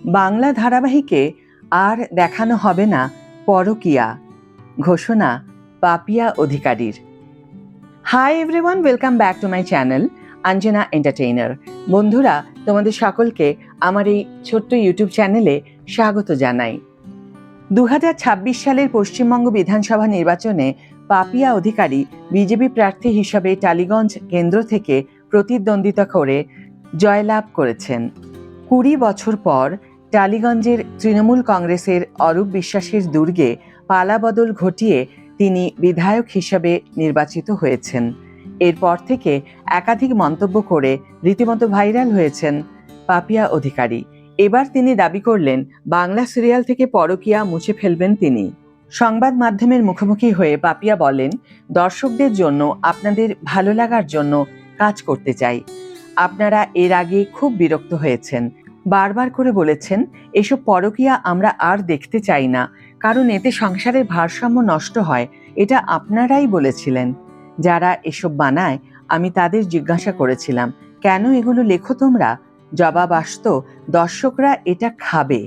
বাংলা ধারাবাহিকে আর দেখানো হবে না পরকীয়া, ঘোষণা পাপিয়া অধিকারীর। Hi everyone, welcome back to my channel Anjana entertainer. বন্ধুরা, তোমাদের সকলকে আমার এই ছোট্ট ইউটিউব চ্যানেলে স্বাগত জানাই। 2026 সালের পশ্চিমবঙ্গ বিধানসভা নির্বাচনে পাপিয়া অধিকারী বিজেপি প্রার্থী হিসাবে টালিগঞ্জ কেন্দ্র থেকে প্রতিদ্বন্দ্বিতা করে জয়লাভ করেছেন। 20 বছর পর টালিগঞ্জের তৃণমূল কংগ্রেসের অরূপ বিশ্বাসের দুর্গে পালাবদল ঘটিয়ে তিনি বিধায়ক হিসাবে নির্বাচিত হয়েছেন। এরপর থেকে একাধিক মন্তব্য করে রীতিমতো ভাইরাল হয়েছেন পাপিয়া অধিকারী। এবার তিনি দাবি করলেন বাংলা সিরিয়াল থেকে পরকীয়া মুছে ফেলবেন তিনি। সংবাদ মাধ্যমের মুখোমুখি হয়ে পাপিয়া বলেন, দর্শকদের জন্য, আপনাদের ভালো লাগার জন্য কাজ করতে চাই। আপনারা এর আগে খুব বিরক্ত হয়েছেন, বারবার করে বলেছেন এসব পরকীয়া আমরা আর দেখতে চাই না, কারণ এতে সংসারের ভারসাম্য নষ্ট হয়। এটা আপনারাই বলেছিলেন। যারা এসব বানায় আমি তাদের জিজ্ঞাসা করেছিলাম, কেন এগুলো লেখো তোমরা? জবাব আসতো, দর্শকরা এটা খাবে।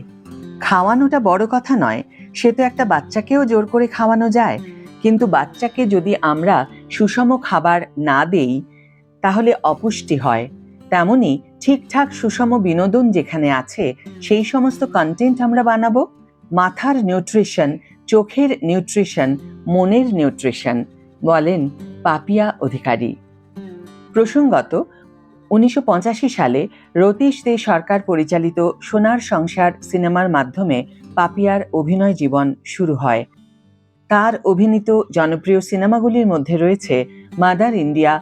খাওয়ানোটা বড় কথা নয়, সে তো একটা বাচ্চাকেও জোর করে খাওয়ানো যায়, কিন্তু বাচ্চাকে যদি আমরা সুষম খাবার না দেই তাহলে অপুষ্টি হয়। তেমনি ঠিকঠাক সুষম বিনোদন যেখানে আছে সেই সমস্ত কন্টেন্ট আমরা বানাবো। মাথার নিউট্রিশন, চোখের নিউট্রিশন, মনের নিউট্রিশন, বলেন পাপিয়া অধিকারী। প্রসঙ্গত, 1985 সালে রতীশ দে সরকার পরিচালিত সোনার সংসার সিনেমার মাধ্যমে পাপিয়ার অভিনয় জীবন শুরু হয়। তার অভিনীত জনপ্রিয় সিনেমাগুলির মধ্যে রয়েছে মাদার ইন্ডিয়া,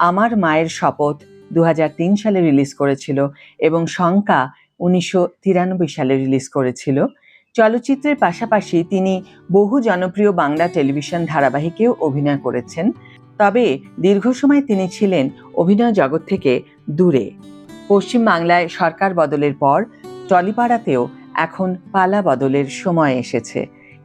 আমার মায়ের শপথ 2003 সালে রিলিজ করেছিল এবং শঙ্কা 1993 সালে রিলিজ করেছিল। চলচ্চিত্রের পাশাপাশি তিনি বহু জনপ্রিয় বাংলা টেলিভিশন ধারাবাহিকেও অভিনয় করেছেন। তবে দীর্ঘ সময় তিনি ছিলেন অভিনয় জগৎ থেকে দূরে। পশ্চিমবাংলায় সরকার বদলের পর টলিপাড়াতেও এখন পালা বদলের সময় এসেছে।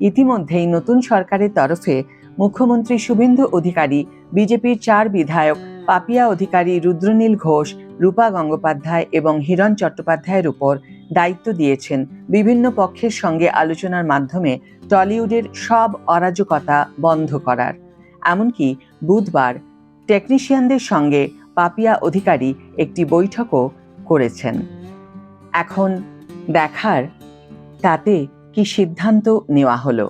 ইতিমধ্যেই নতুন সরকারের তরফে মুখ্যমন্ত্রী শুভেন্দু অধিকারী বিজেপির 4 বিধায়ক পাপিয়া অধিকারী, রুদ্রনীল ঘোষ, রূপা গঙ্গোপাধ্যায় এবং হিরণ চট্টোপাধ্যায়ের উপর দায়িত্ব দিয়েছেন বিভিন্ন পক্ষের সঙ্গে আলোচনার মাধ্যমে টলিউডের সব অরাজকতা বন্ধ করার। এমনকি বুধবার টেকনিশিয়ানদের সঙ্গে পাপিয়া অধিকারী একটি বৈঠকও করেছেন। এখন দেখার তাতে কি সিদ্ধান্ত নেওয়া হলো।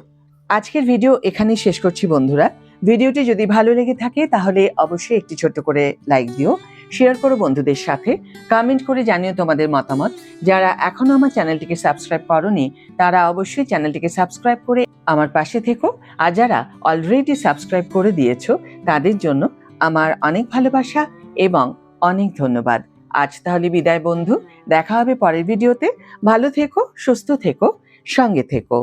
আজকের ভিডিও এখানেই শেষ করছি বন্ধুরা। ভিডিওটি যদি ভালো লেগে থাকে তাহলে অবশ্যই একটি ছোট্ট করে লাইক দিও, শেয়ার করো বন্ধুদের সাথে, কমেন্ট করে জানিও তোমাদের মতামত। যারা এখনো আমার চ্যানেলটিকে সাবস্ক্রাইব করোনি তারা অবশ্যই চ্যানেলটিকে সাবস্ক্রাইব করে আমার পাশে থেকো, আর যারা অলরেডি সাবস্ক্রাইব করে দিয়েছো তাদের জন্য আমার অনেক ভালোবাসা এবং অনেক ধন্যবাদ। আজ তাহলে বিদায় বন্ধু, দেখা হবে পরের ভিডিওতে। ভালো থেকো, সুস্থ থেকো, সঙ্গে থেকো।